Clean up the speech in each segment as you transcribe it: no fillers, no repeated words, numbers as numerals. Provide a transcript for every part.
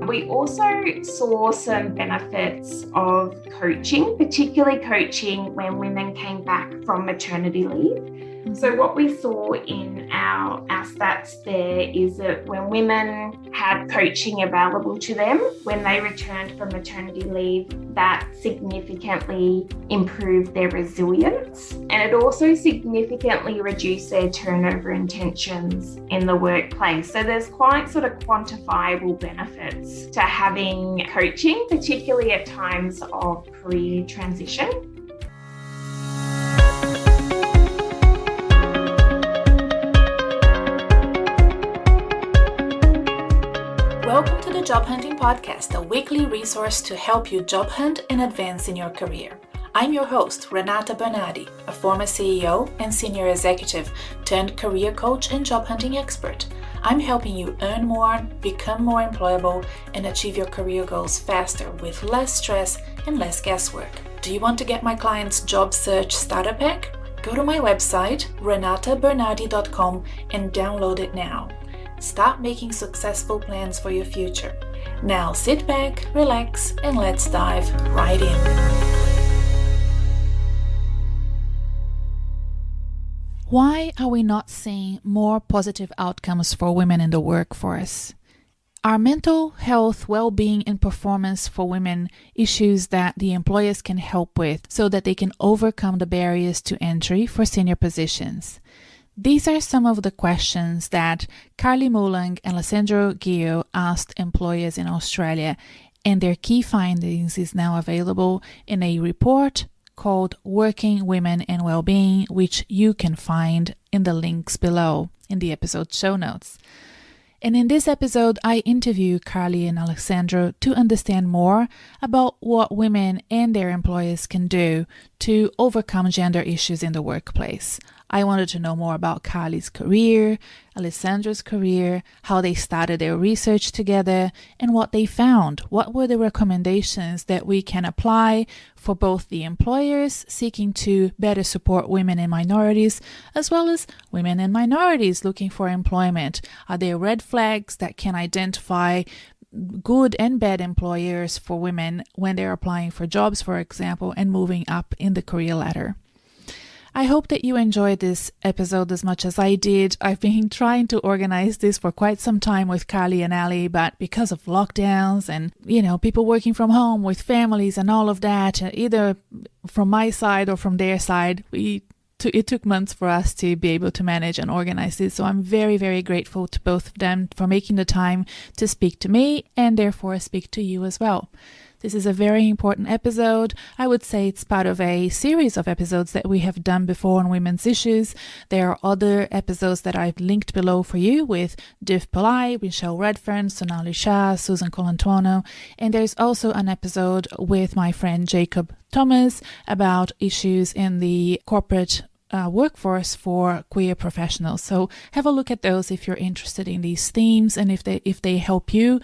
We also saw some benefits of coaching, particularly coaching when women came back from maternity leave. So what we saw in our stats there is that when women had coaching available to them, when they returned from maternity leave, that significantly improved their resilience. And it also significantly reduced their turnover intentions in the workplace. So there's quite sort of quantifiable benefits to having coaching, particularly at times of career transition. Welcome to the Job Hunting Podcast, a weekly resource to help you job hunt and advance in your career. I'm your host, Renata Bernarde, a former CEO and senior executive turned career coach and job hunting expert. I'm helping you earn more, become more employable, and achieve your career goals faster with less stress and less guesswork. Do you want to get my client's job search starter pack? Go to my website, renatabernarde.com, and download it now. Start making successful plans for your future. Now sit back, relax, and let's dive right in. Why are we not seeing more positive outcomes for women in the workforce? Are mental health, well-being, and performance for women issues that the employers can help with so that they can overcome the barriers to entry for senior positions? These are some of the questions that Carly Moulang and Alessandro Guio asked employers in Australia, and their key findings is now available in a report called Working Women and Wellbeing, which you can find in the links below in the episode show notes. And in this episode, I interview Carly and Alessandro to understand more about what women and their employers can do to overcome gender issues in the workplace. I wanted to know more about Carly's career, Alessandro's career, how they started their research together, and what they found. What were the recommendations that we can apply for both the employers seeking to better support women and minorities, as well as women and minorities looking for employment? Are there red flags that can identify good and bad employers for women when they're applying for jobs, for example, and moving up in the career ladder? I hope that you enjoyed this episode as much as I did. I've been trying to organize this for quite some time with Carly and Ali, but because of lockdowns and, people working from home with families and all of that, either from my side or from their side, it took months for us to be able to manage and organize this. So I'm very, very grateful to both of them for making the time to speak to me and therefore speak to you as well. This is a very important episode. I would say it's part of a series of episodes that we have done before on women's issues. There are other episodes that I've linked below for you with Div Pillai, Michelle Redfern, Sonali Shah, Susan Colantuono, and there's also an episode with my friend Jacob Thomas about issues in the corporate workforce for queer professionals. So have a look at those if you're interested in these themes and if they help you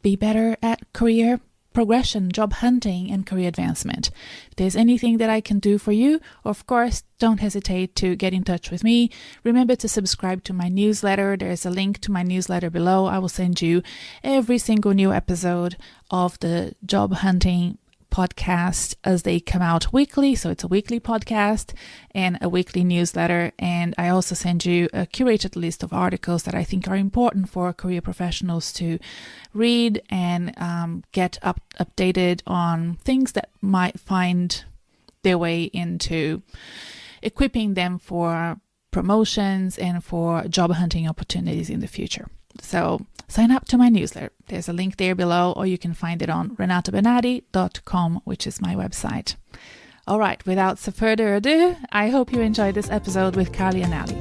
be better at career progression, job hunting, and career advancement. If there's anything that I can do for you, of course, don't hesitate to get in touch with me. Remember to subscribe to my newsletter. There's a link to my newsletter below. I will send you every single new episode of the job hunting podcast as they come out weekly. So it's a weekly podcast and a weekly newsletter. And I also send you a curated list of articles that I think are important for career professionals to read and get updated on things that might find their way into equipping them for promotions and for job hunting opportunities in the future. So sign up to my newsletter. There's a link there below, or you can find it on renatabernarde.com, which is my website. All right, without further ado, I hope you enjoyed this episode with Carly and Ali.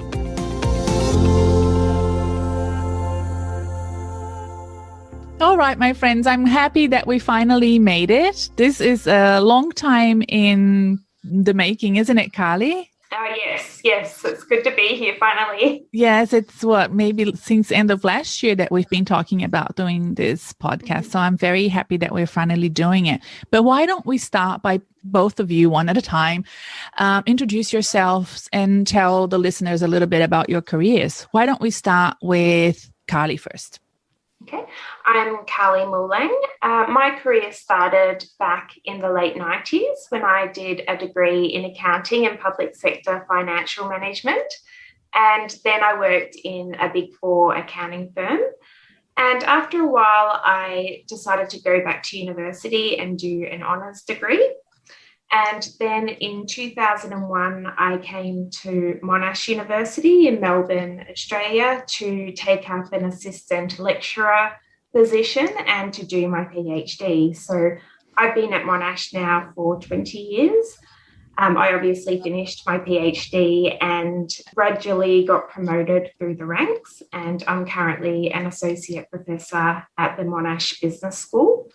All right, my friends, I'm happy that we finally made it. This is a long time in the making, isn't it, Carly? Yes. It's good to be here finally. Yes, it's maybe since end of last year that we've been talking about doing this podcast. So I'm very happy that we're finally doing it. But why don't we start by both of you one at a time, introduce yourselves and tell the listeners a little bit about your careers. Why don't we start with Carly first? Okay, I'm Carly Moulang. My career started back in the late 90s when I did a degree in accounting and public sector financial management. And then I worked in a Big Four accounting firm. And after a while, I decided to go back to university and do an honours degree. And then in 2001, I came to Monash University in Melbourne, Australia, to take up an assistant lecturer position and to do my PhD. So I've been at Monash now for 20 years. I obviously finished my PhD and gradually got promoted through the ranks. And I'm currently an associate professor at the Monash Business School.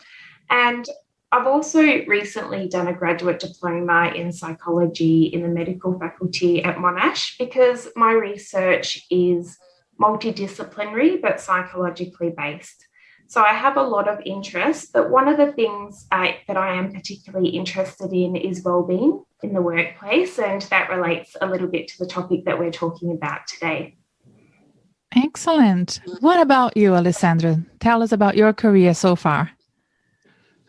And I've also recently done a graduate diploma in psychology in the medical faculty at Monash because my research is multidisciplinary but psychologically based. So I have a lot of interest, but one of the things that I am particularly interested in is wellbeing in the workplace, and that relates a little bit to the topic that we're talking about today. Excellent. What about you, Alessandro? Tell us about your career so far.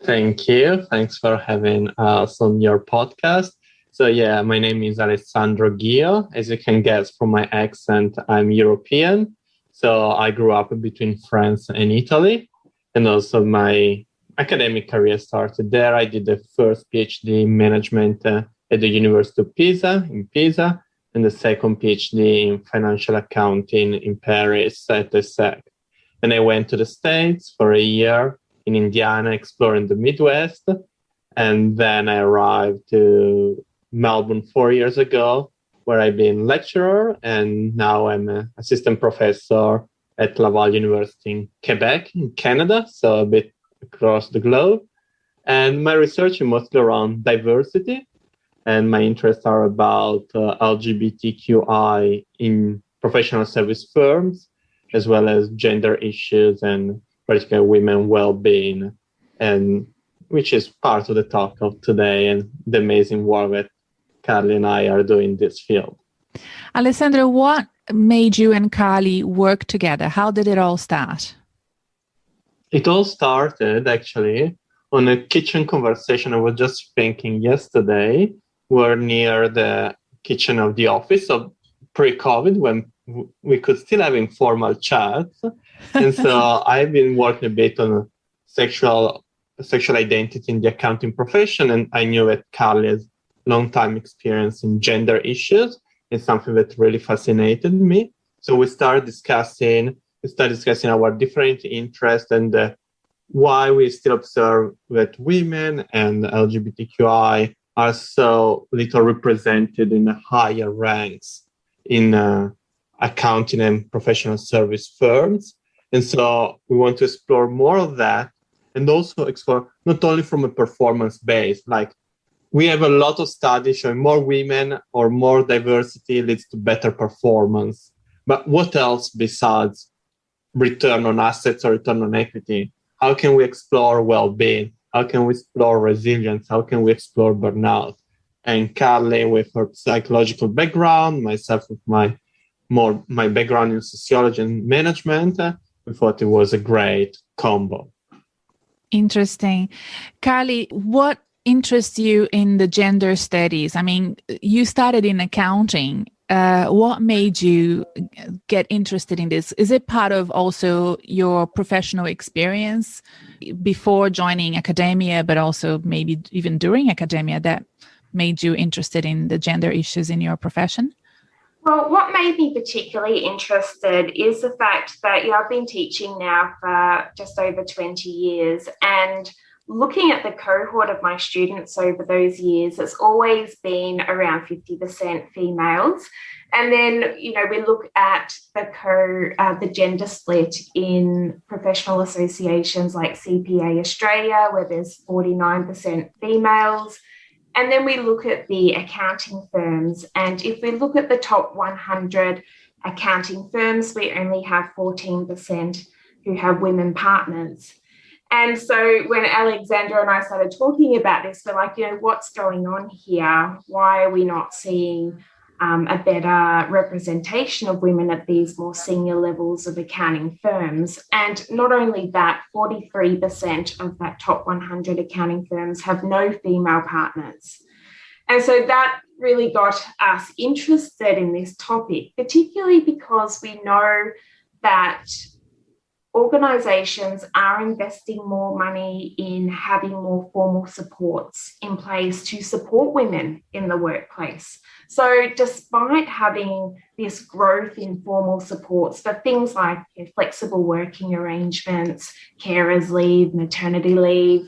Thank you. Thanks for having us on your podcast. So yeah, my name is Alessandro Guio. As you can guess from my accent, I'm European. So I grew up between France and Italy. And also my academic career started there. I did the first PhD in management at the University of Pisa, in Pisa, and the second PhD in financial accounting in Paris at the SEC. Then I went to the States for a year in Indiana, exploring the Midwest. And then I arrived to Melbourne 4 years ago, where I've been lecturer, and now I'm an assistant professor at Laval University in Quebec, in Canada, so a bit across the globe. And my research is mostly around diversity, and my interests are about LGBTQI in professional service firms, as well as gender issues and particularly women well-being, and which is part of the talk of today and the amazing work that Carly and I are doing in this field. Alessandro, what made you and Carly work together? How did it all start? It all started actually on a kitchen conversation I was just thinking yesterday. We're near the kitchen of the office, so pre-COVID, when we could still have informal chats. And so I've been working a bit on sexual identity in the accounting profession, and I knew that Carly has long time experience in gender issues. It's something that really fascinated me. So we started discussing our different interests and why we still observe that women and LGBTQI are so little represented in the higher ranks in accounting and professional service firms. And so we want to explore more of that and also explore not only from a performance base, like we have a lot of studies showing more women or more diversity leads to better performance. But what else besides return on assets or return on equity? How can we explore well-being? How can we explore resilience? How can we explore burnout? And Carly, with her psychological background, myself with my background in sociology and management, we thought it was a great combo. Interesting. Carly, what interests you in the gender studies? I mean, you started in accounting. What made you get interested in this? Is it part of also your professional experience before joining academia, but also maybe even during academia that made you interested in the gender issues in your profession? Well, what made me particularly interested is the fact that I've been teaching now for just over 20 years, and looking at the cohort of my students over those years, it's always been around 50% females. And then, we look at the gender split in professional associations like CPA Australia, where there's 49% females. And then we look at the accounting firms. And if we look at the top 100 accounting firms, we only have 14% who have women partners. And so when Alexandra and I started talking about this, we're like, what's going on here? Why are we not seeing a better representation of women at these more senior levels of accounting firms. And not only that, 43% of that top 100 accounting firms have no female partners. And so that really got us interested in this topic, particularly because we know that organisations are investing more money in having more formal supports in place to support women in the workplace. So despite having this growth in formal supports for things like flexible working arrangements, carers leave, maternity leave,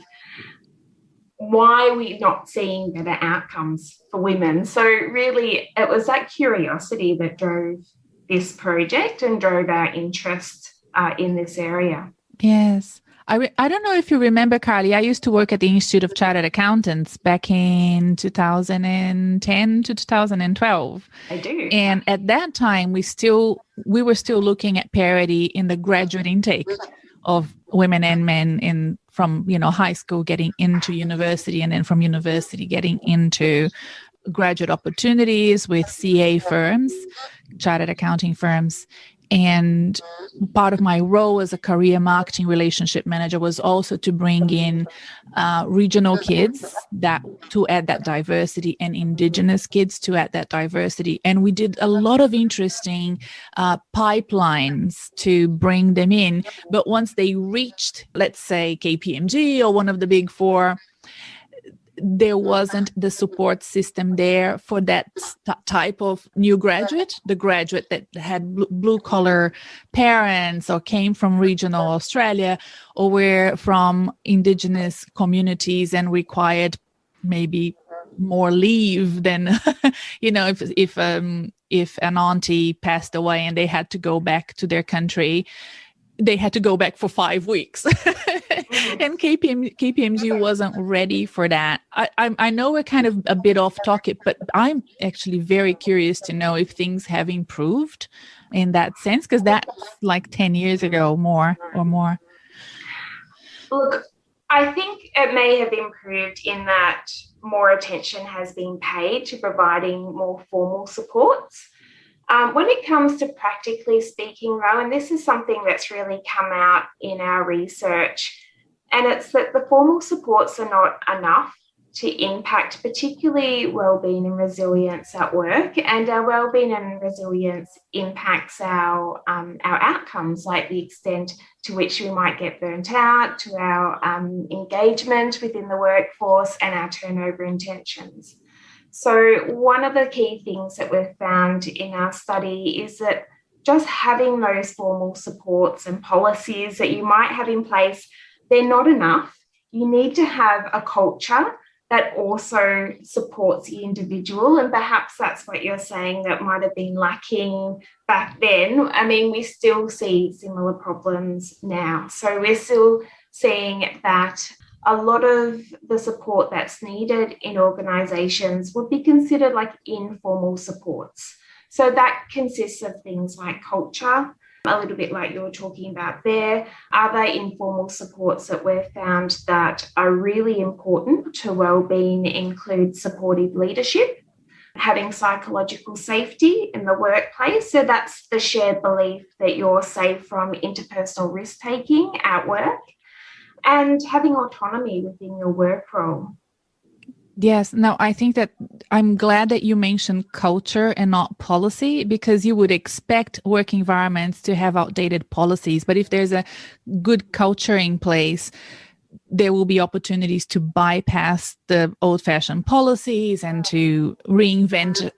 why are we not seeing better outcomes for women? So really, it was that curiosity that drove this project and drove our interest in this area. Yes. I don't know if you remember, Carly, I used to work at the Institute of Chartered Accountants back in 2010 to 2012. I do. And at that time, we were still looking at parity in the graduate intake of women and men from high school getting into university, and then from university getting into graduate opportunities with CA firms, chartered accounting firms. And part of my role as a career marketing relationship manager was also to bring in regional kids to add that diversity, and Indigenous kids to add that diversity. And we did a lot of interesting pipelines to bring them in. But once they reached, let's say, KPMG or one of the big four, there wasn't the support system there for that type of new graduate, the graduate that had blue collar parents or came from regional Australia or were from Indigenous communities and required maybe more leave than, if an auntie passed away and they had to go back to their country, they had to go back for 5 weeks. And KPMG wasn't ready for that. I know we're kind of a bit off topic, but I'm actually very curious to know if things have improved in that sense, because that's like 10 years ago more. Look, I think it may have improved in that more attention has been paid to providing more formal supports. When it comes to practically speaking, though, and this is something that's really come out in our research, and it's that the formal supports are not enough to impact particularly wellbeing and resilience at work, and our wellbeing and resilience impacts our outcomes, like the extent to which we might get burnt out, to our engagement within the workforce and our turnover intentions. So one of the key things that we've found in our study is that just having those formal supports and policies that you might have in place, they're not enough. You need to have a culture that also supports the individual. And perhaps that's what you're saying that might have been lacking back then. I mean, we still see similar problems now. So we're still seeing that a lot of the support that's needed in organisations would be considered like informal supports. So that consists of things like culture, a little bit like you were talking about there. Other informal supports that we've found that are really important to wellbeing include supportive leadership, having psychological safety in the workplace. So that's the shared belief that you're safe from interpersonal risk-taking at work, and having autonomy within your work role. Yes. No, I think that I'm glad that you mentioned culture and not policy, because you would expect work environments to have outdated policies. But if there's a good culture in place, there will be opportunities to bypass the old-fashioned policies and to reinvent,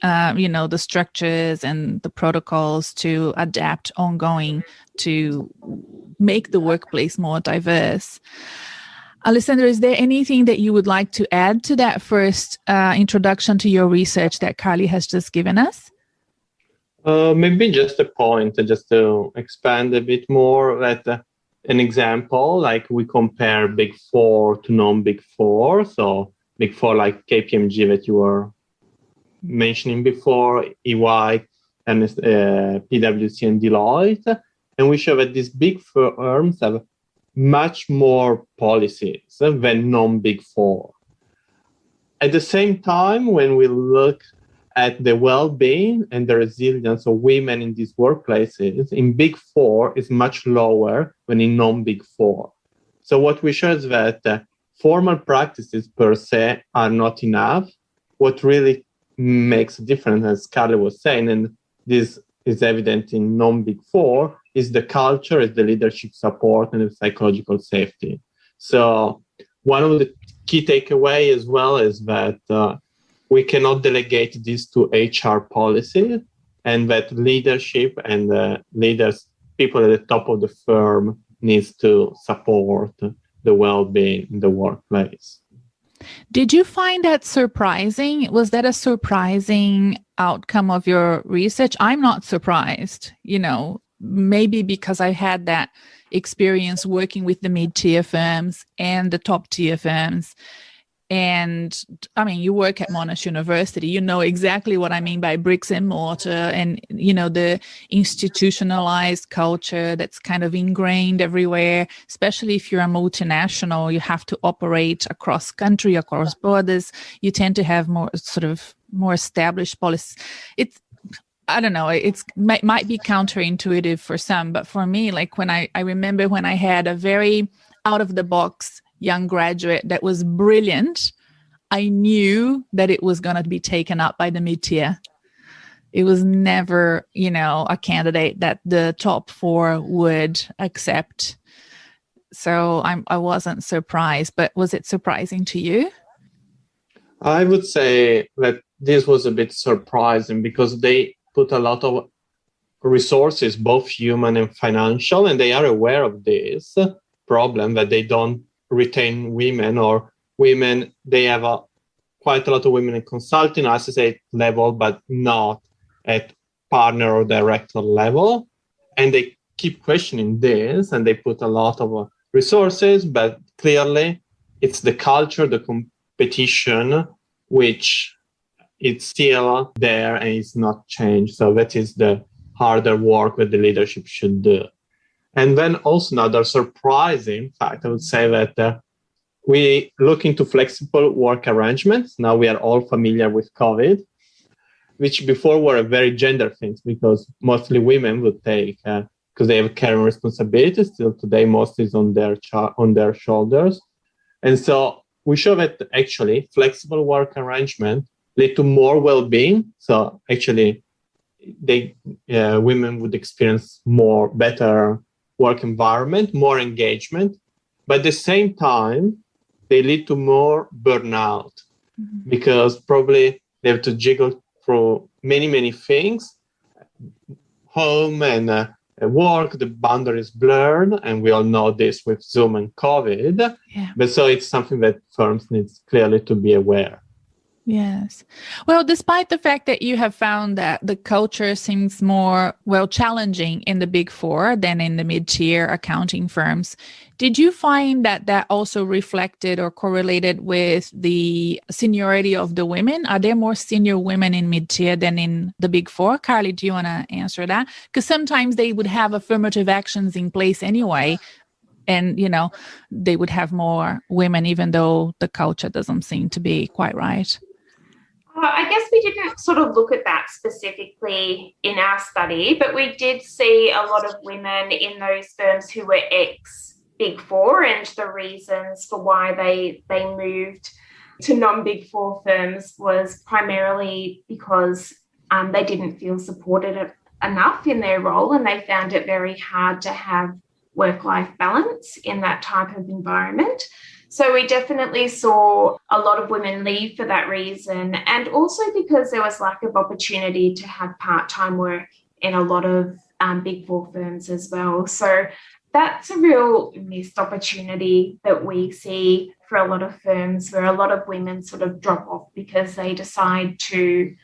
the structures and the protocols to adapt ongoing to make the workplace more diverse. Alessandro, is there anything that you would like to add to that first introduction to your research that Carly has just given us? Maybe just a point, just to expand a bit more, that an example, like we compare Big Four to non-Big Four. So Big Four like KPMG that you were mentioning before, EY, and PwC and Deloitte. And we show that these big firms have much more policies than non-Big Four. At the same time, when we look at the well-being and the resilience of women in these workplaces in Big Four is much lower than in non-Big Four. So what we show is that formal practices per se are not enough. What really makes a difference, as Carly was saying, and this is evident in non-Big Four, is the culture, is the leadership support, and the psychological safety. So one of the key takeaway as well is that we cannot delegate this to HR policy, and that leadership and leaders, people at the top of the firm, needs to support the well-being in the workplace. Did you find that surprising? Was that a surprising outcome of your research? I'm not surprised, maybe because I had that experience working with the mid-tier firms and the top-tier firms. And I mean, you work at Monash University, you know exactly what I mean by bricks and mortar and, the institutionalized culture that's kind of ingrained everywhere, especially if you're a multinational, you have to operate across country, across borders. You tend to have more established policies. I don't know, it might be counterintuitive for some, but for me, like when I remember when I had a very out of the box young graduate that was brilliant, I knew that it was going to be taken up by the mid-tier. It was never, a candidate that the top four would accept. So I wasn't surprised, but was it surprising to you? I would say that this was a bit surprising because they put a lot of resources, both human and financial, and they are aware of this problem that they don't retain women, or women, they have quite a lot of women in consulting, associate level, but not at partner or director level. And they keep questioning this, and they put a lot of resources, but clearly it's the culture, the competition, which it's still there and it's not changed. So that is the harder work that the leadership should do. And then also another surprising fact, I would say that we look into flexible work arrangements. Now we are all familiar with COVID, which before were very gender things because mostly women would take, because they have caring responsibilities. Still today, most is on their shoulders. And so we show that actually flexible work arrangement lead to more well-being. So actually, women would experience better work environment, more engagement, but at the same time, they lead to more burnout because probably they have to jiggle through many, many things, home and work, the boundaries blurred, and we all know this with Zoom and COVID. Yeah. But so it's something that firms need clearly to be aware. Yes. Well, despite the fact that you have found that the culture seems more, challenging in the Big Four than in the mid-tier accounting firms, did you find that also reflected or correlated with the seniority of the women? Are there more senior women in mid-tier than in the Big Four? Carly, do you want to answer that? Because sometimes they would have affirmative actions in place anyway, and, they would have more women, even though the culture doesn't seem to be quite right. I guess we didn't sort of look at that specifically in our study, but we did see a lot of women in those firms who were ex-Big Four, and the reasons for why they moved to non-Big Four firms was primarily because they didn't feel supported enough in their role, and they found it very hard to have work-life balance in that type of environment. So we definitely saw a lot of women leave for that reason, and also because there was lack of opportunity to have part-time work in a lot of Big Four firms as well. So that's a real missed opportunity that we see for a lot of firms, where a lot of women sort of drop off because they decide to,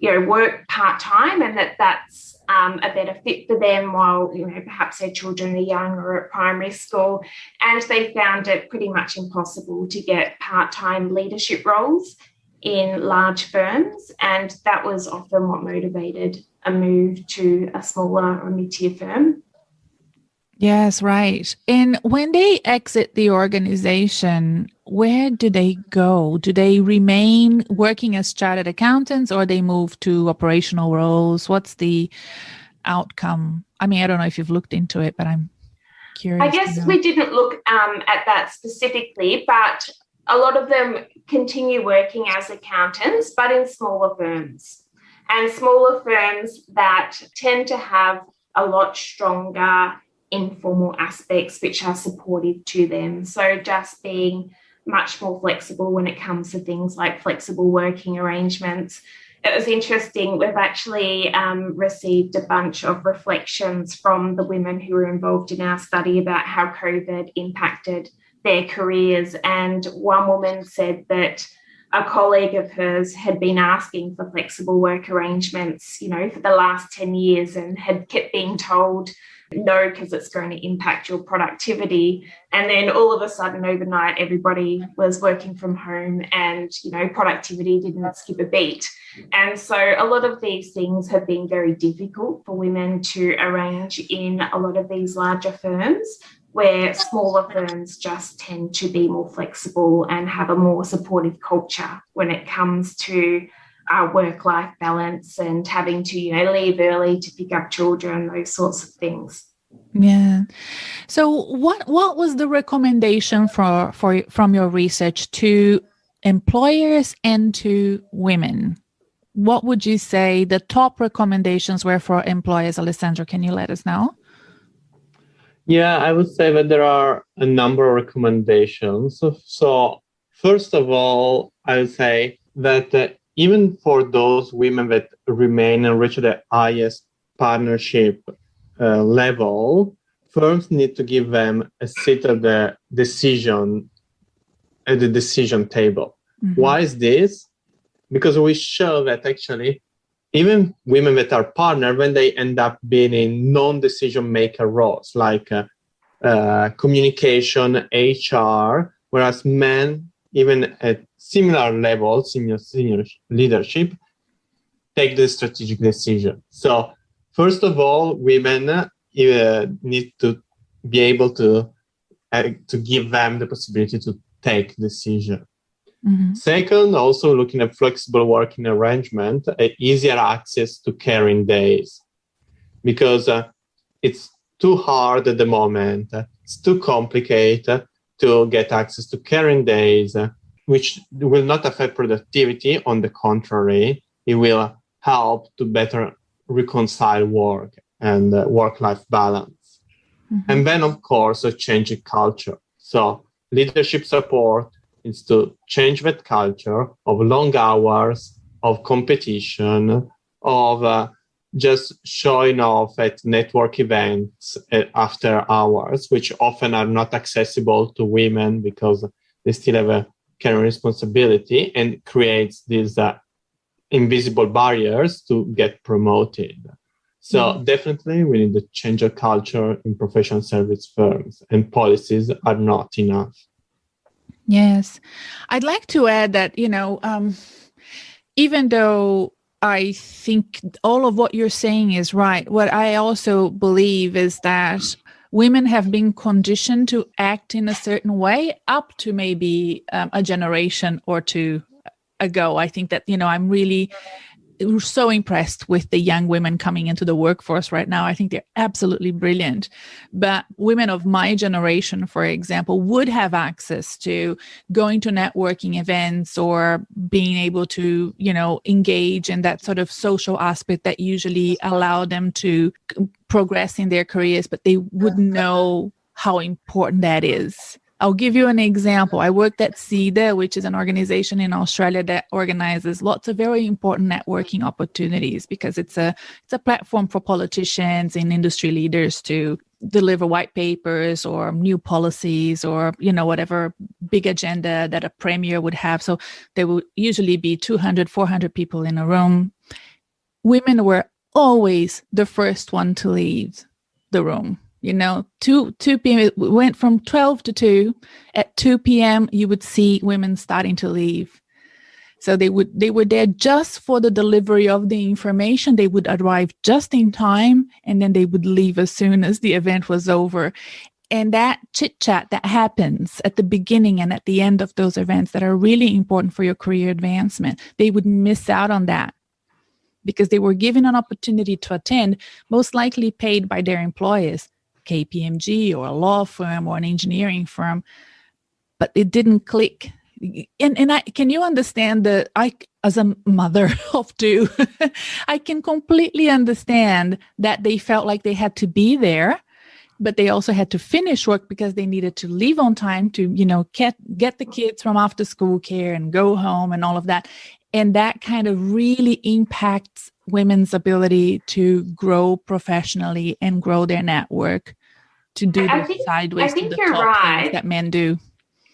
work part-time, and that's a better fit for them while, perhaps their children are young or at primary school. And they found it pretty much impossible to get part-time leadership roles in large firms. And that was often what motivated a move to a smaller or mid-tier firm. Yes, right. And when they exit the organization, where do they go? Do they remain working as chartered accountants or they move to operational roles? What's the outcome? I mean, I don't know if you've looked into it, but I'm curious. I guess we didn't look at that specifically, but a lot of them continue working as accountants, but in smaller firms. And smaller firms that tend to have a lot stronger informal aspects which are supportive to them. So just being much more flexible when it comes to things like flexible working arrangements. It was interesting. We've actually received a bunch of reflections from the women who were involved in our study about how COVID impacted their careers. And one woman said that a colleague of hers had been asking for flexible work arrangements, for the last 10 years and had kept being told no, because it's going to impact your productivity. And then all of a sudden overnight, everybody was working from home and, productivity didn't skip a beat. And so a lot of these things have been very difficult for women to arrange in a lot of these larger firms, where smaller firms just tend to be more flexible and have a more supportive culture when it comes to work-life balance and having to, leave early to pick up children, those sorts of things. Yeah. So what was the recommendation from your research to employers and to women? What would you say the top recommendations were for employers? Alessandro, can you let us know? Yeah, I would say that there are a number of recommendations. So first of all, I would say that even for those women that remain and reach the highest partnership level, firms need to give them a seat at the decision table. Mm-hmm. Why is this? Because we show that actually even women that are partner, when they end up being in non-decision maker roles like communication, HR, whereas men, even at similar levels, senior leadership, take the strategic decision. So first of all, women need to be able to give them the possibility to take decision. Mm-hmm. Second, also looking at flexible working arrangement, easier access to caring days, because it's too hard at the moment. It's too complicated to get access to caring days, which will not affect productivity. On the contrary, it will help to better reconcile work and work-life balance. Mm-hmm. And then, of course, a change in culture. So leadership support is to change that culture of long hours, of competition, of just showing off at network events after hours, which often are not accessible to women because they still have a caring responsibility, and creates these invisible barriers to get promoted. So definitely we need to change a culture in professional service firms, and policies are not enough. Yes. I'd like to add that, even though I think all of what you're saying is right, what I also believe is that women have been conditioned to act in a certain way up to maybe a generation or two ago. I think that, I'm really so impressed with the young women coming into the workforce right now. I think they're absolutely brilliant. But women of my generation, for example, would have access to going to networking events or being able to, engage in that sort of social aspect that usually allow them to progress in their careers, but they wouldn't know how important that is. I'll give you an example. I worked at CEDA, which is an organization in Australia that organizes lots of very important networking opportunities, because it's a platform for politicians and industry leaders to deliver white papers or new policies or, whatever big agenda that a premier would have. So there would usually be 200, 400 people in a room. Women were always the first one to leave the room. 2 p.m. It went from 12 to 2. At 2 p.m., you would see women starting to leave. So they were there just for the delivery of the information. They would arrive just in time, and then they would leave as soon as the event was over. And that chit chat that happens at the beginning and at the end of those events that are really important for your career advancement, they would miss out on that because they were given an opportunity to attend, most likely paid by their employers, KPMG or a law firm or an engineering firm, but it didn't click. And can you understand that as a mother of two, I can completely understand that they felt like they had to be there, but they also had to finish work because they needed to leave on time to, get the kids from after school care and go home and all of that. And that kind of really impacts women's ability to grow professionally and grow their network, to do the sideways to the top things that men do.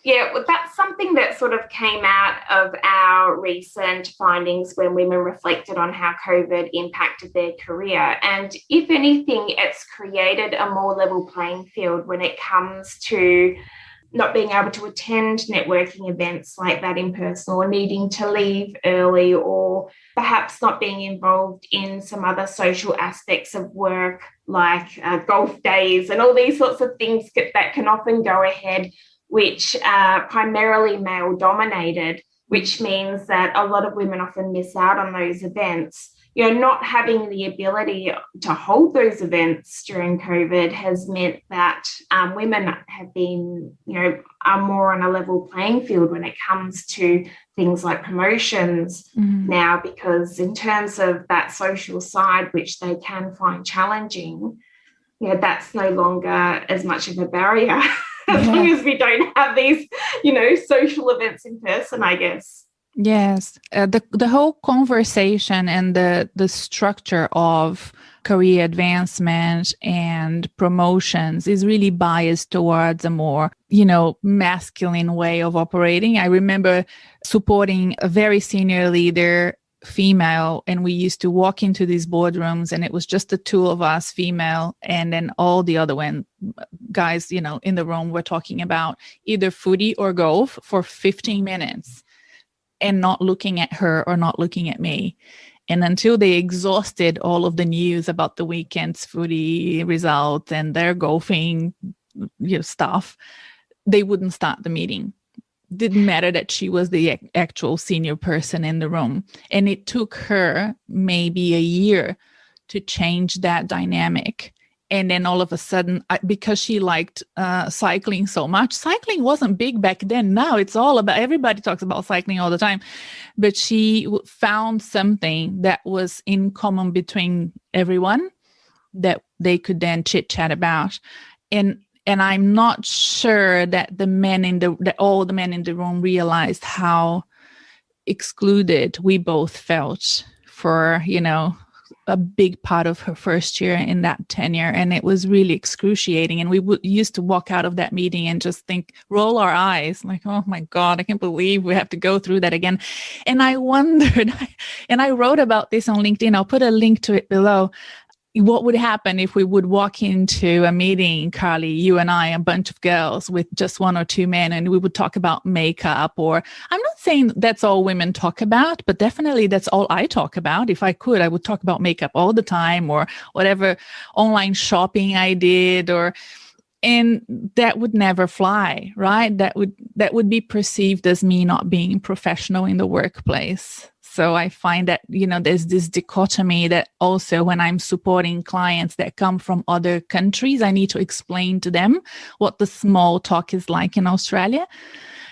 Yeah, well, that's something that sort of came out of our recent findings when women reflected on how COVID impacted their career. And if anything, it's created a more level playing field when it comes to not being able to attend networking events like that in person, or needing to leave early, or perhaps not being involved in some other social aspects of work like golf days and all these sorts of things that can often go ahead, which are primarily male dominated, which means that a lot of women often miss out on those events. Not having the ability to hold those events during COVID has meant that women have been, are more on a level playing field when it comes to things like promotions now, because in terms of that social side, which they can find challenging, that's no longer as much of a barrier. As long as we don't have these, social events in person, I guess. Yes. The whole conversation and the structure of career advancement and promotions is really biased towards a more, masculine way of operating. I remember supporting a very senior leader, female, and we used to walk into these boardrooms and it was just the two of us, female, and then all the other guys, in the room were talking about either footy or golf for 15 minutes and not looking at her or not looking at me. And until they exhausted all of the news about the weekend's footy results and their golfing stuff, they wouldn't start the meeting. Didn't matter that she was the actual senior person in the room. And it took her maybe a year to change that dynamic. And then all of a sudden, because she liked cycling so much, cycling wasn't big back then. Now it's all about, everybody talks about cycling all the time. But she found something that was in common between everyone that they could then chit chat about. And I'm not sure that all the men in the room realized how excluded we both felt for, a big part of her first year in that tenure. And it was really excruciating. And we used to walk out of that meeting and just roll our eyes like, oh my God, I can't believe we have to go through that again. And I wondered, and I wrote about this on LinkedIn. I'll put a link to it below. What would happen if we would walk into a meeting, Carly, you and I, a bunch of girls with just one or two men, and we would talk about makeup, or I'm not saying that's all women talk about, but definitely that's all I talk about. If I could, I would talk about makeup all the time, or whatever online shopping I did, and that would never fly, right? That would be perceived as me not being professional in the workplace. So I find that, there's this dichotomy that also when I'm supporting clients that come from other countries, I need to explain to them what the small talk is like in Australia.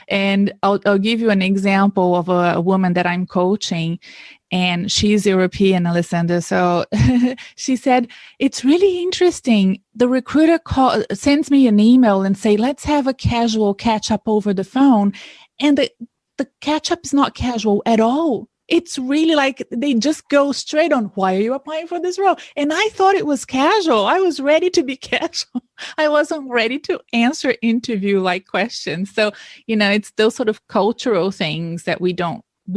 And I'll give you an example of a woman that I'm coaching, and she's European, Alessandro. So she said, it's really interesting. The recruiter sends me an email and say, let's have a casual catch up over the phone. And the catch up is not casual at all. It's really like they just go straight on, why are you applying for this role? And I thought it was casual. I was ready to be casual. I wasn't ready to answer interview-like questions. So, it's those sort of cultural things that we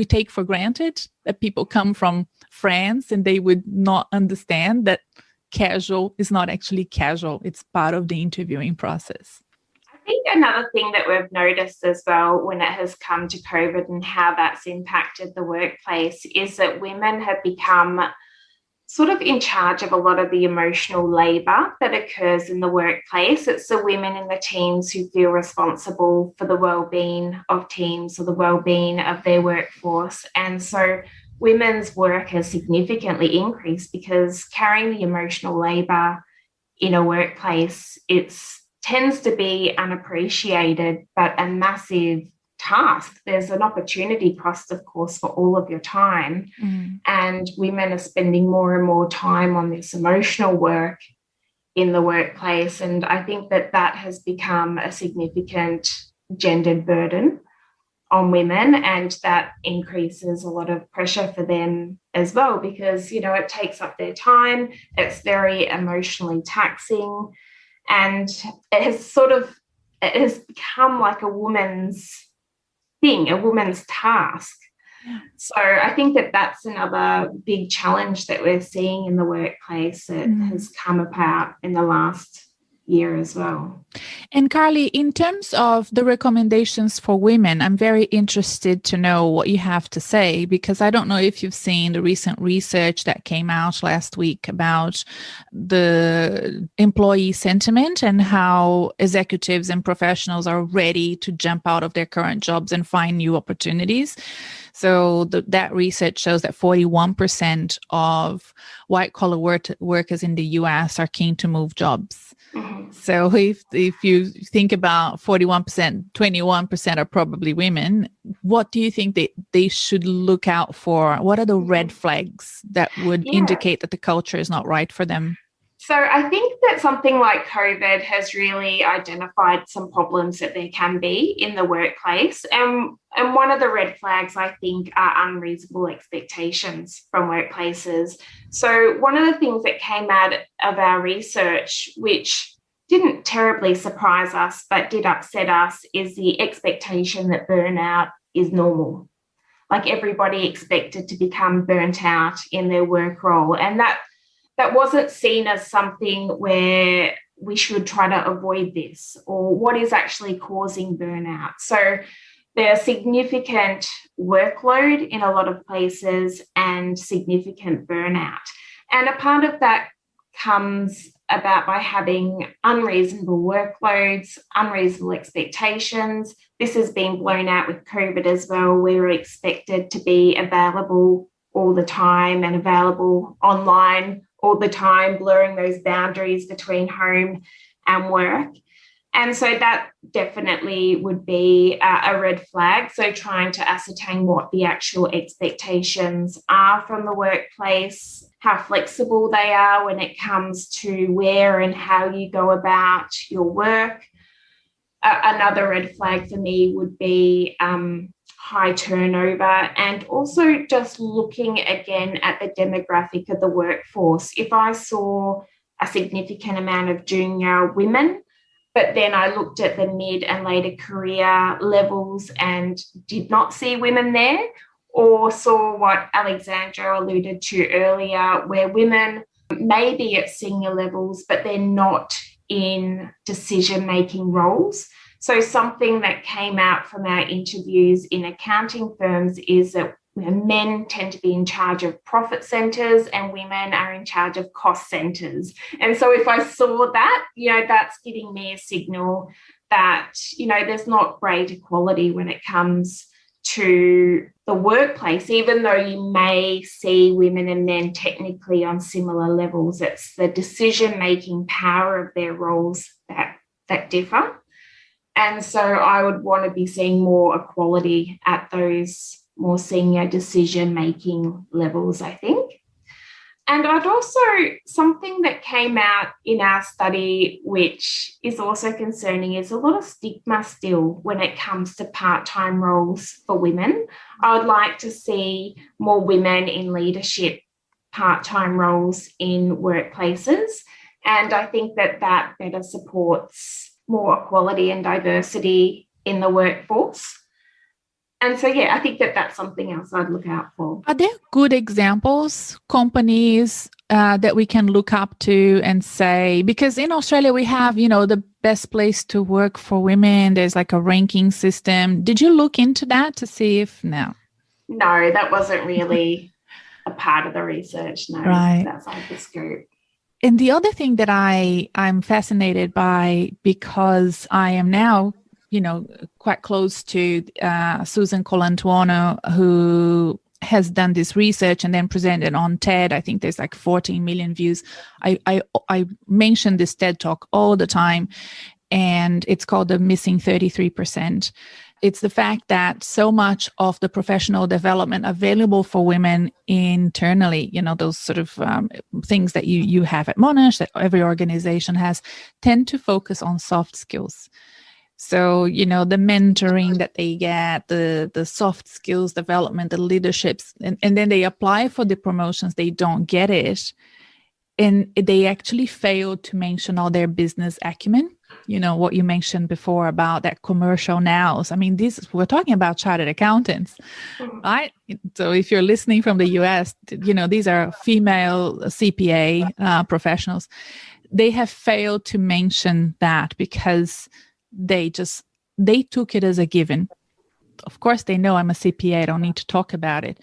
take for granted, that people come from France and they would not understand that casual is not actually casual. It's part of the interviewing process. think another thing that we've noticed as well when it has come to COVID and how that's impacted the workplace is that women have become sort of in charge of a lot of the emotional labour that occurs in the workplace. It's the women in the teams who feel responsible for the well-being of teams or the well-being of their workforce. And so women's work has significantly increased because carrying the emotional labour in a workplace, it tends to be unappreciated, but a massive task. There's an opportunity cost, of course, for all of your time. And women are spending more and more time on this emotional work in the workplace. And I think that that has become a significant gendered burden on women, and that increases a lot of pressure for them as well because, you know, it takes up their time. It's very emotionally taxing, and it has become like a woman's thing, a woman's task. So I think that that's another big challenge that we're seeing in the workplace that has come about in the last year as well. And Carly, in terms of the recommendations for women, I'm very interested to know what you have to say, because I don't know if you've seen the recent research that came out last week about the employee sentiment and how executives and professionals are ready to jump out of their current jobs and find new opportunities. So that research shows that 41% of white-collar workers in the US are keen to move jobs. So if you think about 41%, 21% are probably women, what do you think they should look out for? What are the red flags that would indicate that the culture is not right for them? So I think that something like COVID has really identified some problems that there can be in the workplace. And one of the red flags, I think, are unreasonable expectations from workplaces. So one of the things that came out of our research, which didn't terribly surprise us but did upset us, is the expectation that burnout is normal. Like everybody expected to become burnt out in their work role. And that wasn't seen as something where we should try to avoid this or what is actually causing burnout. So there's significant workload in a lot of places and significant burnout. And a part of that comes about by having unreasonable workloads, unreasonable expectations. This has been blown out with COVID as well. We were expected to be available all the time and available online all the time, blurring those boundaries between home and work. And so that definitely would be a red flag. So trying to ascertain what the actual expectations are from the workplace, how flexible they are when it comes to where and how you go about your work. Another red flag for me would be high turnover, and also just looking again at the demographic of the workforce. If I saw a significant amount of junior women, but then I looked at the mid and later career levels and did not see women there, or saw what Alessandro alluded to earlier, where women may be at senior levels, but they're not in decision-making roles. So something that came out from our interviews in accounting firms is that men tend to be in charge of profit centres and women are in charge of cost centres. And so if I saw that, that's giving me a signal that, there's not great equality when it comes to the workplace, even though you may see women and men technically on similar levels. It's the decision-making power of their roles that differ. And so I would want to be seeing more equality at those more senior decision-making levels, I think. And I'd also, something that came out in our study, which is also concerning, is a lot of stigma still when it comes to part-time roles for women. I would like to see more women in leadership part-time roles in workplaces. And I think that better supports more equality and diversity in the workforce. And so, yeah, I think that that's something else I'd look out for. Are there good examples, companies that we can look up to and say, because in Australia we have, the best place to work for women, there's like a ranking system. Did you look into that to see if, no? No, that wasn't really a part of the research. No, right. That's outside the scope. And the other thing that I'm fascinated by, because I am now, quite close to Susan Colantuono, who has done this research and then presented on TED. I think there's like 14 million views. I mention this TED Talk all the time, and it's called The Missing 33%. It's the fact that so much of the professional development available for women internally, those sort of things that you have at Monash, that every organization has, tend to focus on soft skills. So, the mentoring that they get, the soft skills development, the leaderships, and then they apply for the promotions, they don't get it. And they actually fail to mention all their business acumen. What you mentioned before about that commercial nous. I mean, we're talking about chartered accountants, right? So if you're listening from the US, these are female CPA professionals. They have failed to mention that because they took it as a given. Of course, they know I'm a CPA. I don't need to talk about it.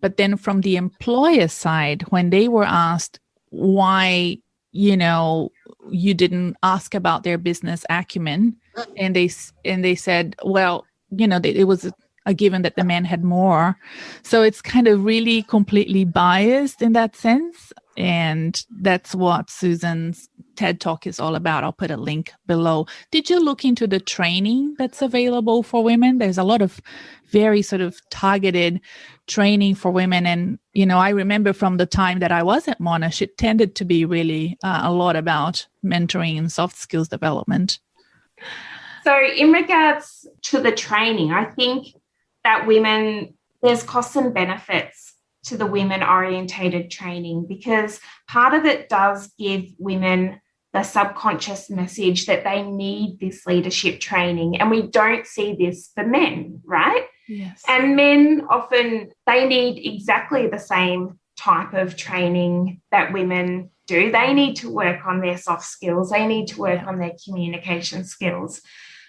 But then from the employer side, when they were asked why, you didn't ask about their business acumen, and they said, well, it was a given that the men had more. So it's kind of really completely biased in that sense. And that's what Susan's TED Talk is all about. I'll put a link below. Did you look into the training that's available for women? There's a lot of very sort of targeted training for women. And, I remember from the time that I was at Monash, it tended to be really a lot about mentoring and soft skills development. So in regards to the training, I think that there's costs and benefits to the women-orientated training, because part of it does give women the subconscious message that they need this leadership training. And we don't see this for men, right? Yes. And men often, they need exactly the same type of training that women do. They need to work on their soft skills. They need to work on their communication skills.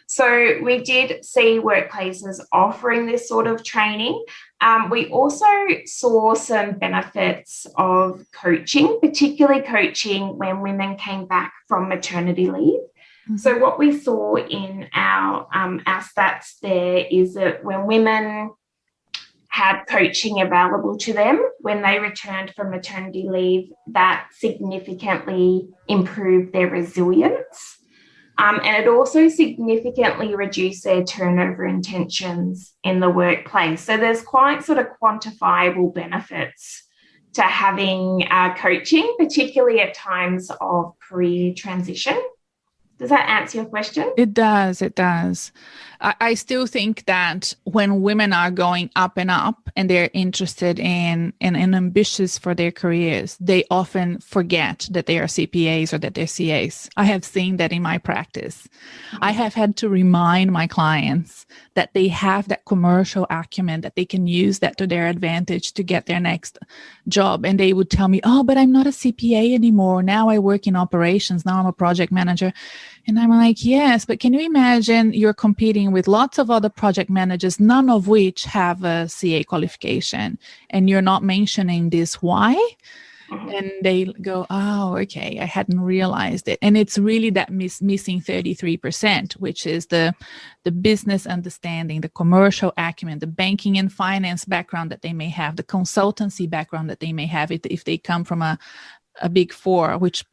So we did see workplaces offering this sort of training. We also saw some benefits of coaching, particularly coaching when women came back from maternity leave. Mm-hmm. So what we saw in our stats there is that when women had coaching available to them when they returned from maternity leave, that significantly improved their resilience. And it also significantly reduced their turnover intentions in the workplace. So there's quite sort of quantifiable benefits to having coaching, particularly at times of career transition. Does that answer your question? It does. I still think that when women are going up and up and they're interested in and ambitious for their careers, they often forget that they are CPAs or that they're CAs. I have seen that in my practice. Mm-hmm. I have had to remind my clients that they have that commercial acumen, that they can use that to their advantage to get their next job. And they would tell me, oh, but I'm not a CPA anymore. Now I work in operations. Now I'm a project manager. And I'm like, yes, but can you imagine you're competing with lots of other project managers, none of which have a CA qualification, and you're not mentioning this. Why? And they go, oh, okay, I hadn't realized it. And it's really that missing 33%, which is the business understanding, the commercial acumen, the banking and finance background that they may have, the consultancy background that they may have if they come from a big four, which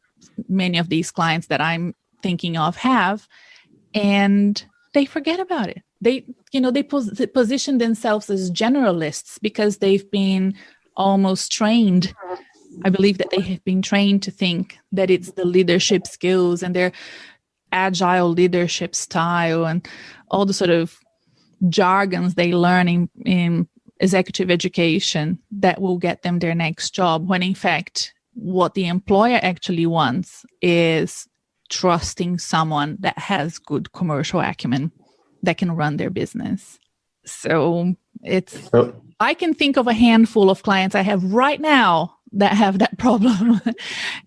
many of these clients that I'm thinking of have, and they forget about it. They position themselves as generalists because they've been almost trained. I believe that they have been trained to think that it's the leadership skills and their agile leadership style and all the sort of jargons they learn in executive education that will get them their next job, when in fact, what the employer actually wants is trusting someone that has good commercial acumen that can run their business. So I can think of a handful of clients I have right now that have that problem.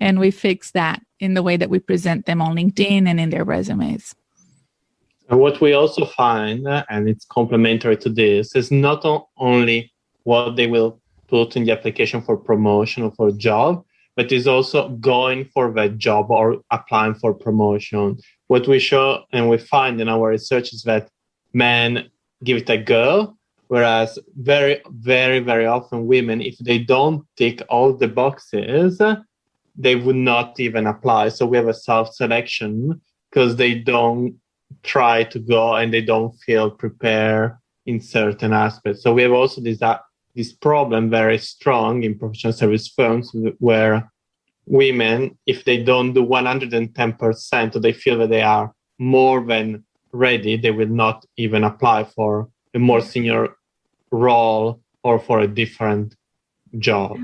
And we fix that in the way that we present them on LinkedIn and in their resumes. And what we also find, and it's complementary to this, is not only what they will put in the application for promotion or for a job, but is also going for that job or applying for promotion. What we show and we find in our research is that men give it a go, whereas very, very, very often women, if they don't tick all the boxes, they would not even apply. So we have a self-selection because they don't try to go and they don't feel prepared in certain aspects. So we have also this problem very strong in professional service firms where women, if they don't do 110%, or they feel that they are more than ready, they will not even apply for a more senior role or for a different job.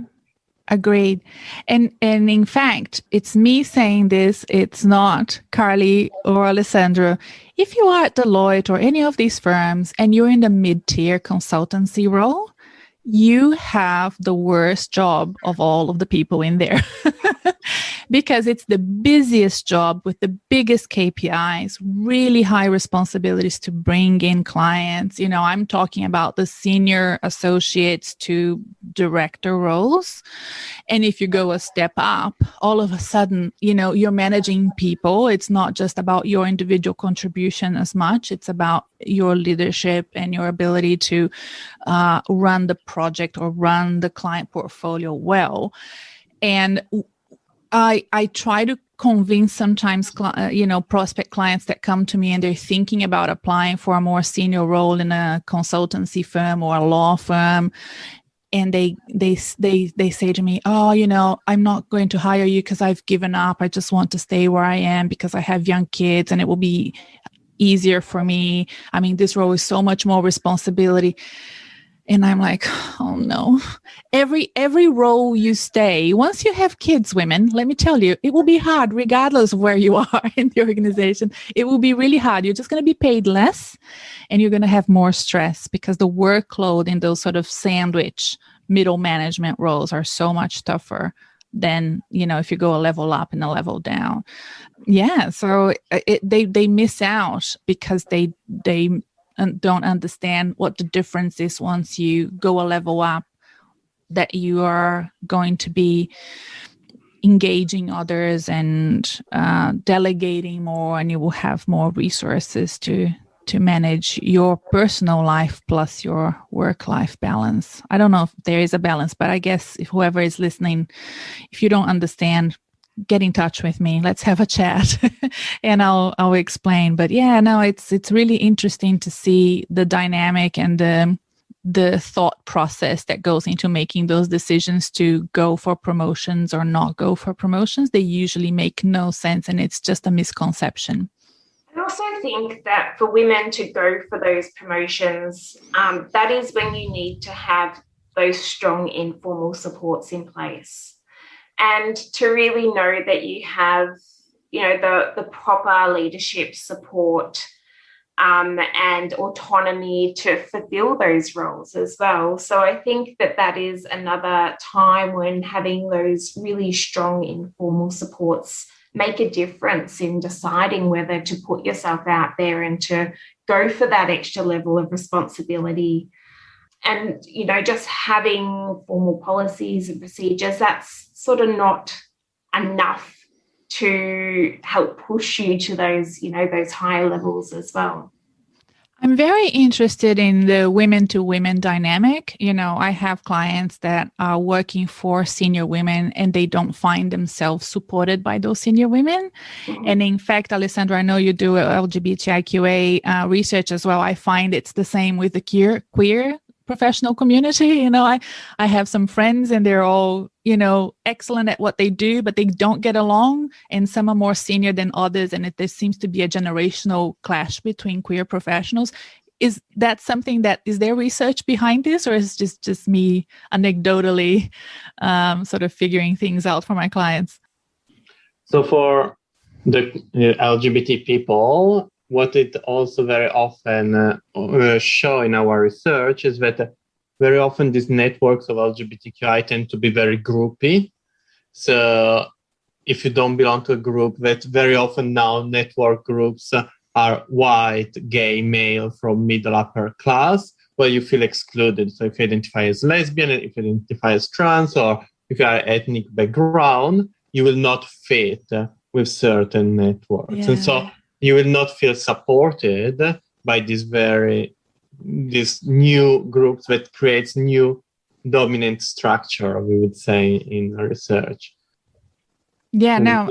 Agreed. And in fact, it's me saying this, it's not Carly or Alessandro. If you are at Deloitte or any of these firms and you're in the mid-tier consultancy role, you have the worst job of all of the people in there because it's the busiest job with the biggest KPIs, really high responsibilities to bring in clients. You know, I'm talking about the senior associates to director roles. And if you go a step up, all of a sudden, you know, you're managing people. It's not just about your individual contribution as much. It's about your leadership and your ability to run the project or run the client portfolio well. And I try to convince sometimes, prospect clients that come to me and they're thinking about applying for a more senior role in a consultancy firm or a law firm. And they say to me, oh, you know, I'm not going to hire you because I've given up. I just want to stay where I am because I have young kids and it will be easier for me. I mean, this role is so much more responsibility. And I'm like, oh no, every role you stay, once you have kids, women, let me tell you, it will be hard regardless of where you are in the organization. It will be really hard. You're just going to be paid less and you're going to have more stress because the workload in those sort of sandwich middle management roles are so much tougher than, you know, if you go a level up and a level down. Yeah. So they miss out because they don't understand what the difference is once you go a level up, that you are going to be engaging others and delegating more, and you will have more resources to manage your personal life plus your work-life balance. I don't know if there is a balance, but I guess if whoever is listening, if you don't understand, get in touch with me. Let's have a chat and I'll explain. But yeah, no, it's really interesting to see the dynamic and the thought process that goes into making those decisions to go for promotions or not go for promotions. They usually make no sense and it's just a misconception. I also think that for women to go for those promotions, that is when you need to have those strong informal supports in place. And to really know that you have, you know, the proper leadership support and autonomy to fulfill those roles as well. So I think that is another time when having those really strong informal supports make a difference in deciding whether to put yourself out there and to go for that extra level of responsibility. And, you know, just having formal policies and procedures, that's sort of not enough to help push you to those, you know, those higher levels as well. I'm very interested in the women-to-women dynamic. You know, I have clients that are working for senior women and they don't find themselves supported by those senior women. Mm-hmm. And in fact, Alessandro, I know you do LGBTIQA research as well. I find it's the same with the queer professional community. You know, I have some friends and they're all, you know, excellent at what they do, but they don't get along. And some are more senior than others. And there seems to be a generational clash between queer professionals. Is that something that, is there research behind this, or is it just me anecdotally sort of figuring things out for my clients? So for the LGBT people, what it also very often show in our research is that very often these networks of LGBTQI tend to be very groupy. So if you don't belong to a group, that very often now network groups are white, gay, male from middle upper class, where you feel excluded. So if you identify as lesbian, if you identify as trans, or if you are ethnic background, you will not fit with certain networks. Yeah. And so you will not feel supported by these new groups that creates new dominant structure, we would say, in research. Yeah, no,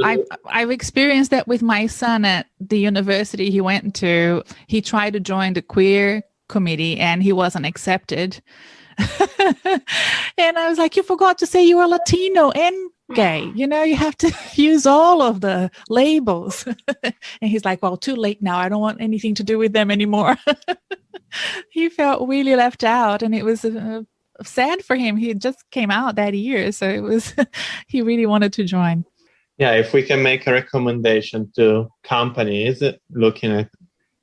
I've experienced that with my son at the university he went to. He tried to join the queer committee and he wasn't accepted. And I was like, you forgot to say you were Latino and gay. You know, you have to use all of the labels. And he's like, well, too late now. I don't want anything to do with them anymore. He felt really left out, and it was sad for him. He just came out that year. So it was, he really wanted to join. Yeah, if we can make a recommendation to companies looking at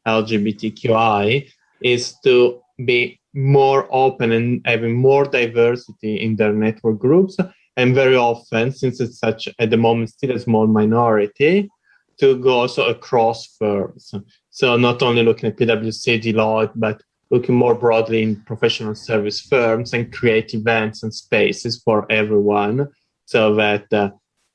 LGBTQI, is to be more open and having more diversity in their network groups. And very often, since it's such, at the moment, still a small minority, to go also across firms. So not only looking at PwC, Deloitte, but looking more broadly in professional service firms and create events and spaces for everyone, so that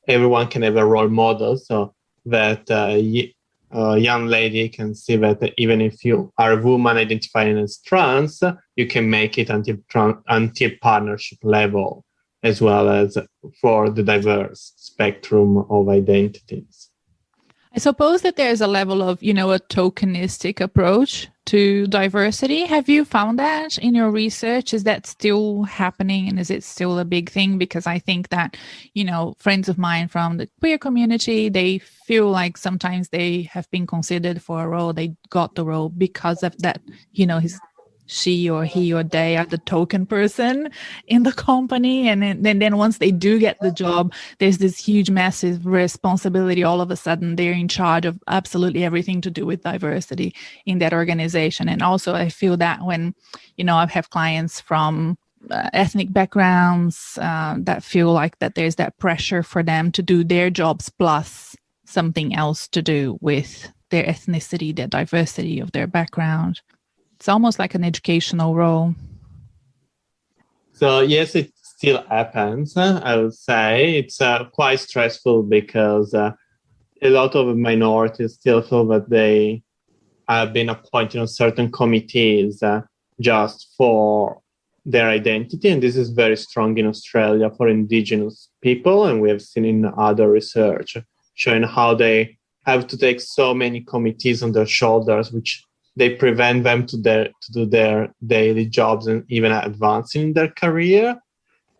everyone can have a role model, so that a young lady can see that even if you are a woman identifying as trans, you can make it until partnership level, as well as for the diverse spectrum of identities. I suppose that there's a level of, you know, a tokenistic approach to diversity. Have you found that in your research? Is that still happening, and is it still a big thing? Because I think that, you know, friends of mine from the queer community, they feel like sometimes they have been considered for a role. They got the role because of that, you know, she or he or they are the token person in the company. And then once they do get the job, there's this huge, massive responsibility. All of a sudden, they're in charge of absolutely everything to do with diversity in that organization. And also, I feel that when, you know, I have clients from ethnic backgrounds that feel like that there's that pressure for them to do their jobs plus something else to do with their ethnicity, their diversity of their background. It's almost like an educational role. So yes, it still happens. I would say it's quite stressful because a lot of minorities still feel that they have been appointed on certain committees just for their identity. And this is very strong in Australia for Indigenous people. And we have seen in other research showing how they have to take so many committees on their shoulders, which they prevent them to do their daily jobs and even advancing in their career.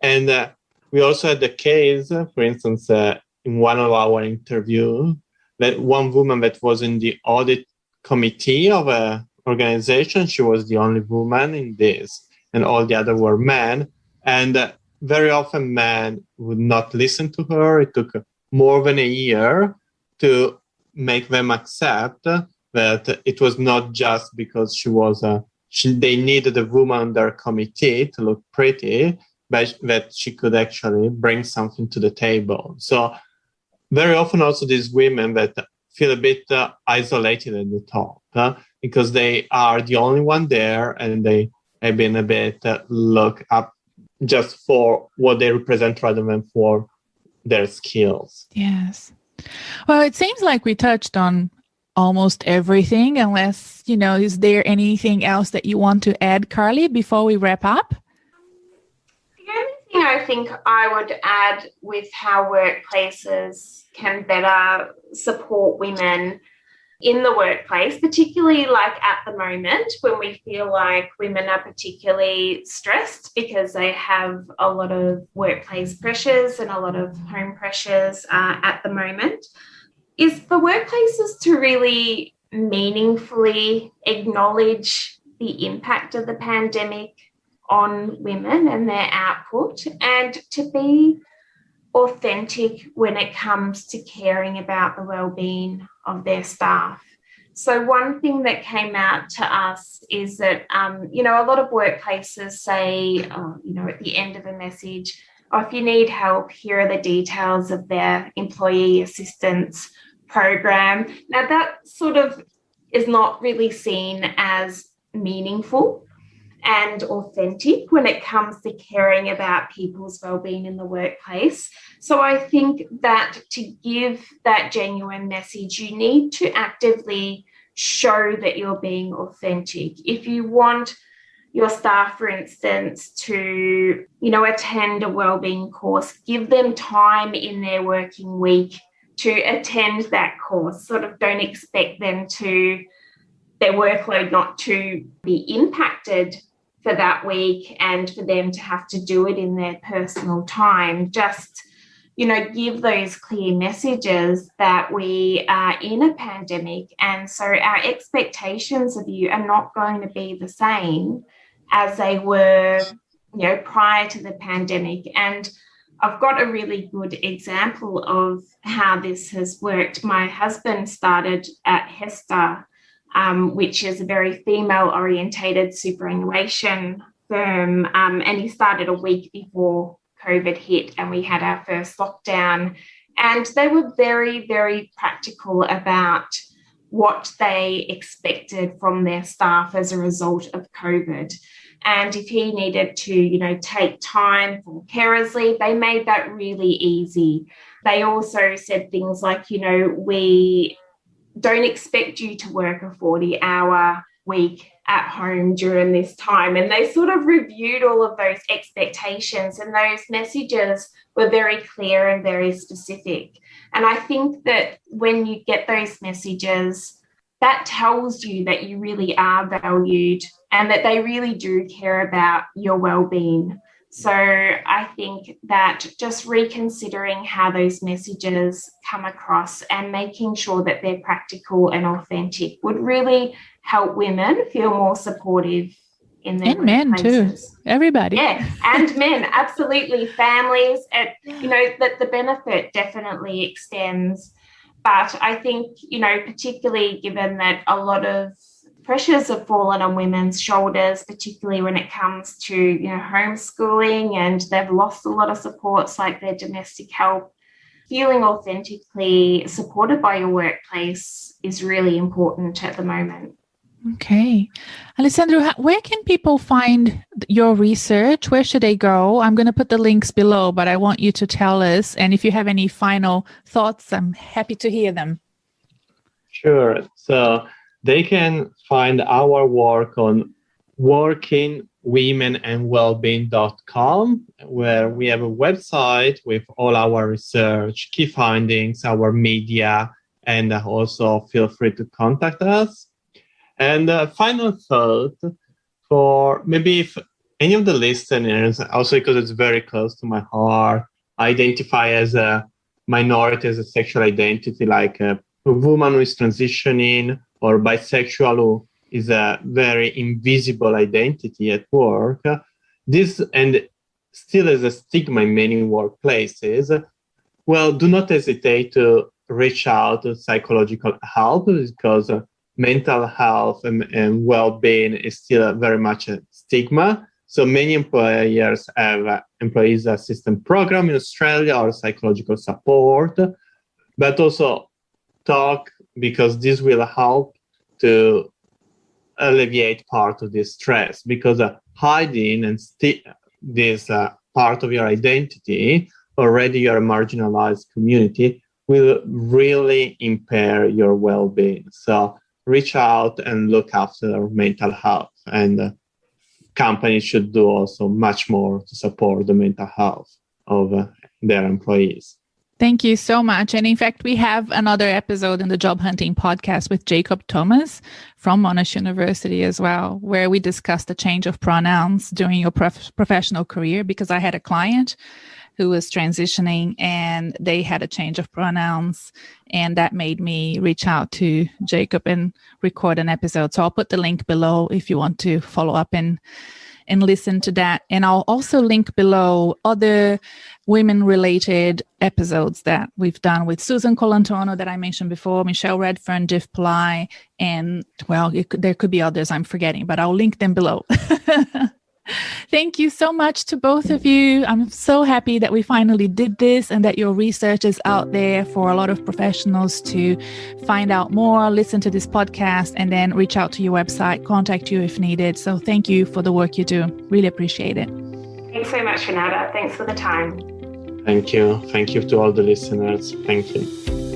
And we also had the case, for instance, in one of our interviews, that one woman that was in the audit committee of an organization, she was the only woman in this, and all the other were men. And very often men would not listen to her. It took more than a year to make them accept that it was not just because she was they needed a woman on their committee to look pretty, but that she could actually bring something to the table. So very often also these women that feel a bit isolated at the top because they are the only one there, and they have been a bit looked up just for what they represent rather than for their skills. Yes. Well, it seems like we touched on almost everything, unless, you know, is there anything else that you want to add, Carly, before we wrap up? The only thing I think I would add with how workplaces can better support women in the workplace, particularly like at the moment when we feel like women are particularly stressed because they have a lot of workplace pressures and a lot of home pressures at the moment, is for workplaces to really meaningfully acknowledge the impact of the pandemic on women and their output, and to be authentic when it comes to caring about the well-being of their staff. So one thing that came out to us is that, a lot of workplaces say, at the end of a message, if you need help, here are the details of their employee assistance program. Now, that sort of is not really seen as meaningful and authentic when it comes to caring about people's well-being in the workplace. So I think that to give that genuine message, you need to actively show that you're being authentic. If you want your staff, for instance, to, attend a well-being course, give them time in their working week to attend that course. Sort of don't expect them to, their workload not to be impacted for that week and for them to have to do it in their personal time. Just, give those clear messages that we are in a pandemic. And so our expectations of you are not going to be the same as they were, prior to the pandemic. And I've got a really good example of how this has worked. My husband started at Hester, which is a very female-orientated superannuation firm, and he started a week before COVID hit and we had our first lockdown. And they were very, very practical about what they expected from their staff as a result of COVID. And if he needed to, take time for carers leave, they made that really easy. They also said things like, we don't expect you to work a 40-hour week at home during this time. And they sort of reviewed all of those expectations, and those messages were very clear and very specific. And I think that when you get those messages, that tells you that you really are valued and that they really do care about your well-being. So I think that just reconsidering how those messages come across and making sure that they're practical and authentic would really help women feel more supportive in their and men too, everybody. Yeah, and men, absolutely, families. That the benefit definitely extends. But I think, particularly given that a lot of pressures have fallen on women's shoulders, particularly when it comes to, homeschooling, and they've lost a lot of supports like their domestic help. Feeling authentically supported by your workplace is really important at the moment. Okay. Alessandro, where can people find your research? Where should they go? I'm going to put the links below, but I want you to tell us. And if you have any final thoughts, I'm happy to hear them. Sure. So they can find our work on workingwomenandwellbeing.com, where we have a website with all our research, key findings, our media, and also feel free to contact us. And final thought, for maybe if any of the listeners, also because it's very close to my heart, identify as a minority, as a sexual identity, like a woman who is transitioning, or bisexual who is a very invisible identity at work. This, and still is a stigma in many workplaces. Well, do not hesitate to reach out to psychological help, because mental health and well-being is still very much a stigma. So many employers have employees assistance program in Australia or psychological support, but also talk, because this will help to alleviate part of this stress, because hiding and this part of your identity, already you're a marginalized community, will really impair your well-being. So reach out and look after mental health, and companies should do also much more to support the mental health of their employees. Thank you so much. And in fact, we have another episode in the Job Hunting podcast with Jacob Thomas from Monash University as well, where we discussed the change of pronouns during your professional career, because I had a client who was transitioning and they had a change of pronouns, and that made me reach out to Jacob and record an episode. So I'll put the link below if you want to follow up and and listen to that. And I'll also link below other women-related episodes that we've done with Susan Colantuono that I mentioned before, Michelle Redfern, Div Ply, and well, there could be others I'm forgetting, but I'll link them below. Thank you so much to both of you. I'm so happy that we finally did this and that your research is out there for a lot of professionals to find out more, listen to this podcast, and then reach out to your website, contact you if needed. So thank you for the work you do. Really appreciate it. Thanks so much, Renata. Thanks for the time. Thank you. Thank you to all the listeners. Thank you.